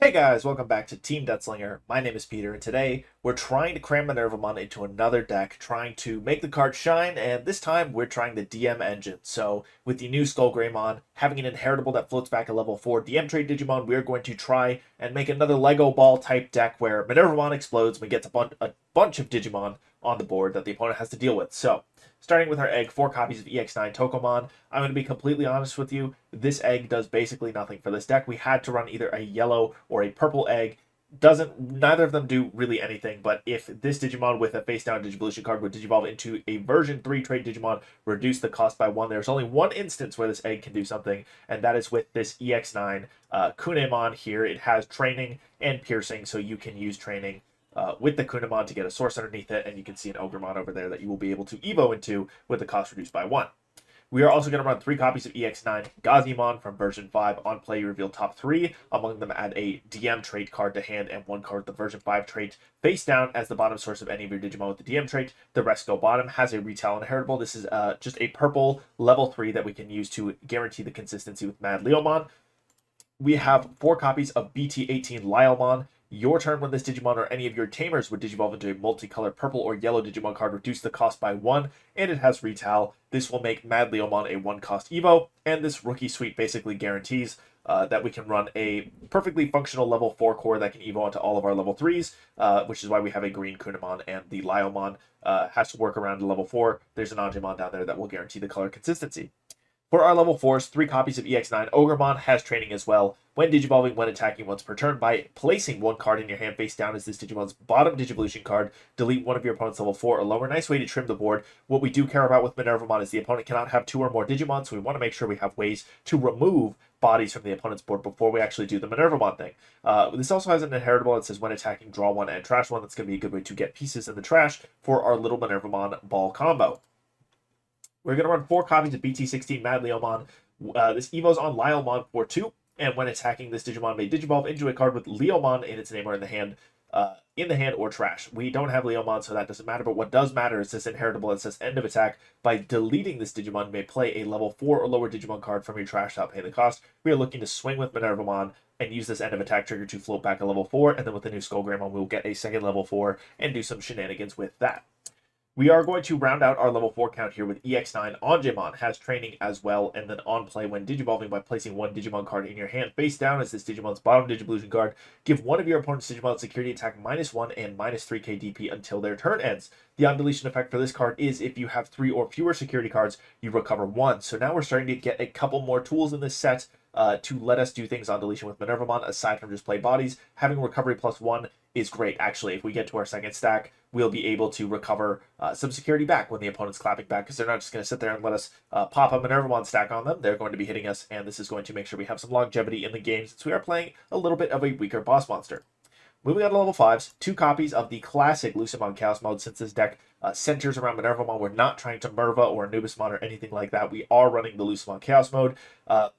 Hey guys, welcome back to Team Death Slinger. My name is Peter, and today we're trying to cram Minervamon into another deck, trying to make the card shine, and this time we're trying the DM engine. So, with the new SkullGreymon, having an inheritable that floats back a level 4 DM trait Digimon, we're going to try and make another Lego ball type deck where Minervamon explodes and we get a bunch of Digimon on the board that the opponent has to deal with. So, starting with our egg, 4 copies of EX9 Tokomon. I'm going to be completely honest with you. This egg does basically nothing for this deck. We had to run either a yellow or a purple egg. Neither of them do really anything, but if this Digimon with a face down Digivolution card would Digivolve into a version 3 trait Digimon, reduce the cost by 1, there's only one instance where this egg can do something, and that is with this EX9 Kunemon here. It has training and piercing, so you can use training with the Kunemon to get a source underneath it, and you can see an Ogremon over there that you will be able to Evo into with the cost reduced by 1. We are also going to run 3 copies of EX9 Gazimon from version 5. On play, you reveal top 3. Among them, add a DM trait card to hand and 1 card with the version 5 trait face down as the bottom source of any of your Digimon with the DM trait. The rest go bottom. Has a retail inheritable. This is just a purple level 3 that we can use to guarantee the consistency with MadLeomon. We have 4 copies of BT18 Liollmon. Your turn when this Digimon or any of your Tamers would Digivolve into a multicolored purple or yellow Digimon card, reduce the cost by 1, and it has retail. This will make MadLeomon a 1-cost Evo, and this rookie suite basically guarantees that we can run a perfectly functional level 4 core that can Evo into all of our level 3s, which is why we have a green Kunemon, and the Liollmon has to work around to level 4. There's an Angemon down there that will guarantee the color consistency. For our level 4s, 3 copies of EX9 Ogremon has training as well. When Digivolving, when attacking once per turn, by placing 1 card in your hand face down as this Digimon's bottom Digivolution card, delete one of your opponent's level 4 or lower. Nice way to trim the board. What we do care about with Minervamon is the opponent cannot have 2 or more Digimon, so we want to make sure we have ways to remove bodies from the opponent's board before we actually do the Minervamon thing. This also has an inheritable that says when attacking, draw 1 and trash 1. That's going to be a good way to get pieces in the trash for our little Minervamon ball combo. We're going to run 4 copies of BT16 MadLeomon. This Evo's on Liollmon for 2, and when attacking, this Digimon may Digivolve into a card with Liollmon in its name or in the hand or trash. We don't have Liollmon, so that doesn't matter, but what does matter is this inheritable that says end of attack. By deleting this Digimon, you may play a level 4 or lower Digimon card from your trash without paying the cost. We are looking to swing with Minervamon and use this end of attack trigger to float back a level 4, and then with the new SkullGreymon, we'll get a second level 4 and do some shenanigans with that. We are going to round out our level 4 count here with EX9 Angemon. Has training as well, and then on play when Digivolving by placing 1 Digimon card in your hand face down as this Digimon's bottom Digivolution card. Give one of your opponent's Digimon security attack -1 and -3k DP until their turn ends. The on-deletion effect for this card is if you have 3 or fewer security cards, you recover 1. So now we're starting to get a couple more tools in this set to let us do things on deletion with Minervamon aside from just play bodies. Having recovery +1 is great. Actually, if we get to our second stack, we'll be able to recover some security back when the opponent's clapping back, because they're not just going to sit there and let us pop a Minervamon stack on them. They're going to be hitting us, and this is going to make sure we have some longevity in the game since we are playing a little bit of a weaker boss monster. Moving on to level 5s, 2 copies of the classic Lucemon Chaos mode. Since this deck centers around Minervamon, we're not trying to Merva or Anubismon or anything like that. We are running the Lucemon Chaos mode.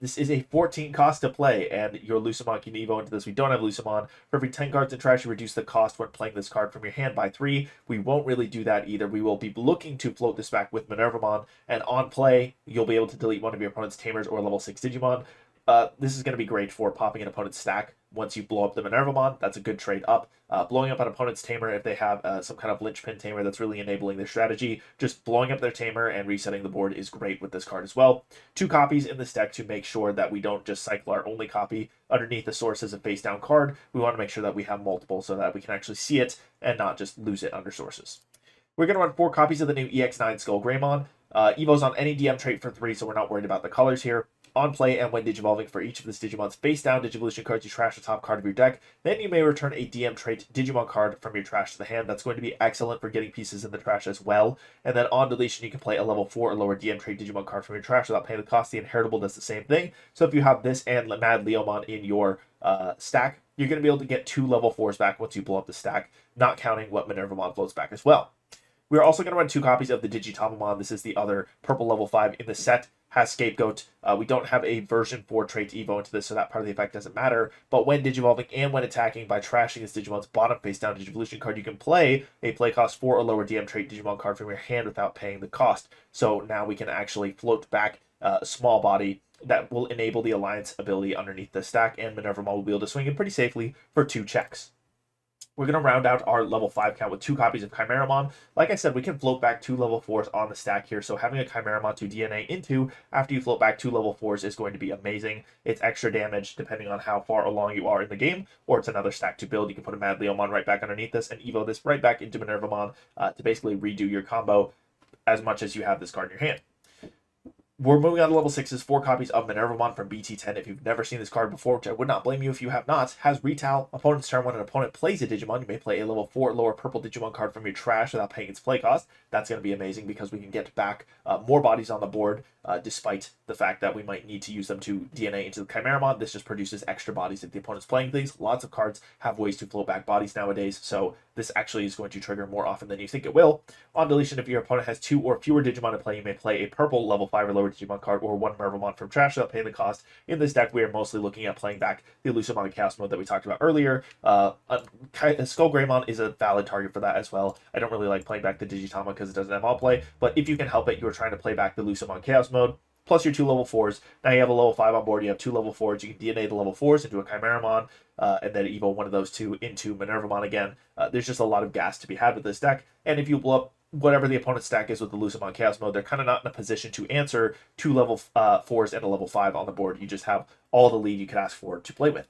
This is a 14 cost to play, and your Lucemon can Evo into this. We don't have Lucemon. For every 10 cards in trash, you reduce the cost when playing this card from your hand by 3. We won't really do that either. We will be looking to float this back with Minervamon, and on play, you'll be able to delete one of your opponent's Tamers or level 6 Digimon. This is going to be great for popping an opponent's stack once you blow up the Minervamon. That's a good trade up. Blowing up an opponent's Tamer if they have some kind of linchpin Tamer that's really enabling their strategy. Just blowing up their Tamer and resetting the board is great with this card as well. 2 copies in this deck to make sure that we don't just cycle our only copy underneath the source as a face down card. We want to make sure that we have multiple so that we can actually see it and not just lose it under sources. We're going to run 4 copies of the new EX9 SkullGreymon. Evo's on any DM trait for 3, so we're not worried about the colors here. On play and when Digivolving for each of this Digimon's face down Digivolution cards, you trash the top card of your deck. Then you may return a DM trait Digimon card from your trash to the hand. That's going to be excellent for getting pieces in the trash as well. And then on deletion, you can play a level 4 or lower DM trait Digimon card from your trash without paying the cost. The inheritable does the same thing. So if you have this and MadLeomon in your stack, you're going to be able to get 2 level 4s back once you blow up the stack, not counting what Minervamon floats back as well. We're also going to run 2 copies of the Digitamamon. This is the other purple level 5 in the set. Has Scapegoat. We don't have a version 4 trait to Evo into this, so that part of the effect doesn't matter. But when Digivolving and when attacking by trashing this Digimon's bottom face down Digivolution card, you can play a play cost 4 or lower DM trait Digimon card from your hand without paying the cost. So now we can actually float back a small body that will enable the Alliance ability underneath the stack, and Minervamon will be able to swing in pretty safely for 2 checks. We're going to round out our level 5 count with 2 copies of Kimeramon. Like I said, we can float back 2 level 4s on the stack here, so having a Kimeramon to DNA into after you float back 2 level 4s is going to be amazing. It's extra damage depending on how far along you are in the game, or it's another stack to build. You can put a MadLeomon right back underneath this and evo this right back into Minervamon to basically redo your combo as much as you have this card in your hand. We're moving on to level 6's 4 copies of Minervamon from BT10. If you've never seen this card before, which I would not blame you if you have not, has retail. Opponent's turn. When an opponent plays a Digimon, you may play a level 4 lower purple Digimon card from your trash without paying its play cost. That's going to be amazing because we can get back more bodies on the board, despite the fact that we might need to use them to DNA into the Kimeramon. This just produces extra bodies if the opponent's playing things. Lots of cards have ways to float back bodies nowadays, so this actually is going to trigger more often than you think it will. On deletion, if your opponent has 2 or fewer Digimon to play, you may play a purple level 5 or lower Digimon card or 1 Minervamon from trash without paying the cost. In this deck, we are mostly looking at playing back the Lucemon Chaos Mode that we talked about earlier. SkullGreymon is a valid target for that as well. I don't really like playing back the Digitamamon because it doesn't have all play, but if you can help it, you are trying to play back the Lucemon Chaos Mode, plus your 2 level 4s. Now you have a level 5 on board, you have 2 level 4s, you can DNA the level 4s into a Kimeramon, and then evo one of those 2 into Minervamon again. There's just a lot of gas to be had with this deck, and if you blow up whatever the opponent's stack is with the Lucemon Chaos Mode, they're kind of not in a position to answer 2 level 4s and a level 5 on the board. You just have all the lead you could ask for to play with.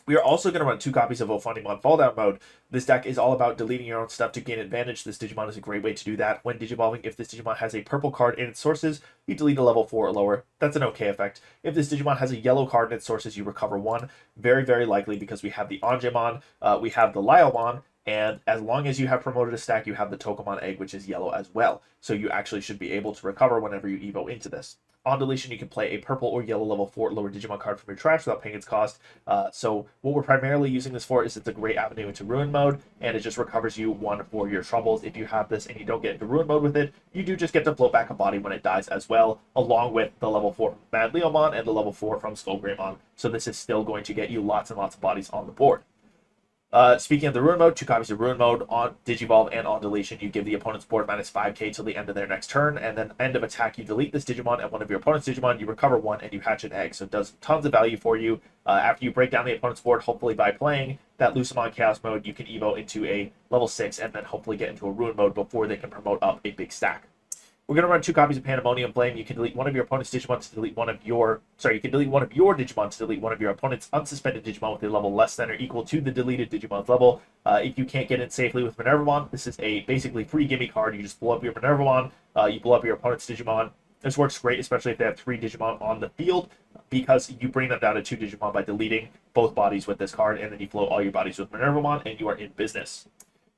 We are also going to run 2 copies of Ophanimon Falldown mode. This deck is all about deleting your own stuff to gain advantage. This Digimon is a great way to do that. When Digivolving, if this Digimon has a purple card in its sources, you delete a level 4 or lower. That's an okay effect. If this Digimon has a yellow card in its sources, you recover 1. Very, very likely because we have the Angemon, we have the Liollmon, and as long as you have promoted a stack, you have the Tokomon egg, which is yellow as well. So you actually should be able to recover whenever you evo into this. On deletion, you can play a purple or yellow level 4 lower Digimon card from your trash without paying its cost. So what we're primarily using this for is it's a great avenue into Ruin mode, and it just recovers you 1 for your troubles. If you have this and you don't get into Ruin mode with it, you do just get to float back a body when it dies as well, along with the level 4 from MadLeomon and the level 4 from SkullGreymon. So this is still going to get you lots and lots of bodies on the board. Speaking of the Ruin mode, 2 copies of Ruin mode on Digivolve and on deletion. You give the opponent's board minus 5k till the end of their next turn, and then end of attack, you delete this Digimon and one of your opponent's Digimon, you recover 1, and you hatch an egg. So it does tons of value for you. After you break down the opponent's board, hopefully by playing that Lucemon Chaos mode, you can evo into a level 6 and then hopefully get into a Ruin mode before they can promote up a big stack. We're going to run 2 copies of Pandemonium Flame. You can delete one of your opponent's Digimon to delete one of your... you can delete one of your Digimon to delete one of your opponent's unsuspended Digimon with a level less than or equal to the deleted Digimon's level. If you can't get in safely with Minervamon, this is a basically free gimme card. You just blow up your Minervamon, you blow up your opponent's Digimon. This works great, especially if they have 3 Digimon on the field, because you bring them down to 2 Digimon by deleting both bodies with this card, and then you float all your bodies with Minervamon, and you are in business.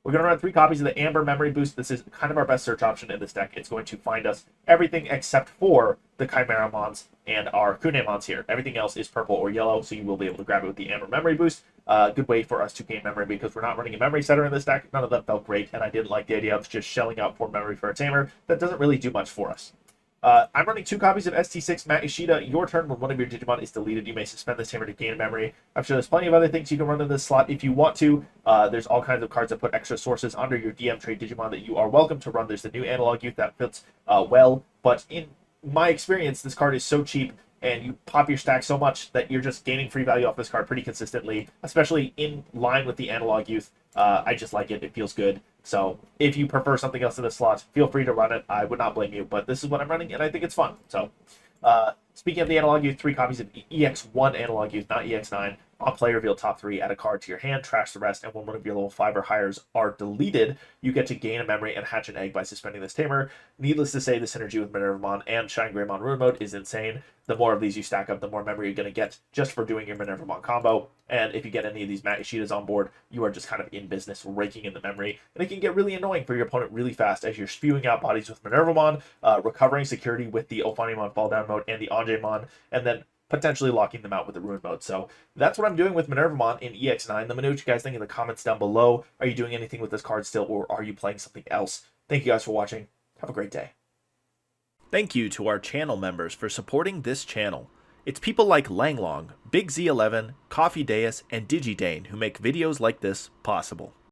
We're going to run 3 copies of the Amber Memory Boost. This is kind of our best search option in this deck. It's going to find us everything except for the Kimeramons and our Kunemons here. Everything else is purple or yellow, so you will be able to grab it with the Amber Memory Boost. Good way for us to gain memory because we're not running a memory setter in this deck. None of them felt great, and I didn't like the idea of just shelling out for memory for a Tamer. That doesn't really do much for us. I'm running 2 copies of ST6 Matt Ishida. Your turn, when one of your Digimon is deleted, you may suspend this Tamer to gain memory. I'm sure there's plenty of other things you can run in this slot if you want to. There's all kinds of cards that put extra sources under your DM trade Digimon that you are welcome to run. There's the new Analog Youth that fits well, but in my experience, this card is so cheap and you pop your stack so much that you're just gaining free value off this card pretty consistently, especially in line with the Analog Youth. I just like it. It feels good. So if you prefer something else in this slot, feel free to run it. I would not blame you, but this is what I'm running, and I think it's fun. So speaking of the Analog Youth, 3 copies of EX1 Analog Youth, not EX9. On play, reveal top 3, add a card to your hand, trash the rest, and when one of your level 5 or higher's are deleted, you get to gain a memory and hatch an egg by suspending this Tamer. Needless to say, the synergy with Minervamon and ShineGreymon Ruin Mode is insane. The more of these you stack up, the more memory you're going to get just for doing your Minervamon combo. And if you get any of these Matt Ishidas on board, you are just kind of in business raking in the memory. And it can get really annoying for your opponent really fast as you're spewing out bodies with Minervamon, recovering security with the Ophanimon Falldown mode and the Angemon, and then potentially locking them out with the Ruin mode. So that's what I'm doing with Minervamon in EX9. Let me know what you guys think in the comments down below. Are you doing anything with this card still, or are you playing something else? Thank you guys for watching. Have a great day. Thank you to our channel members for supporting this channel. It's people like Langlong, Big Z11, Coffee Deus, and Digidane who make videos like this possible.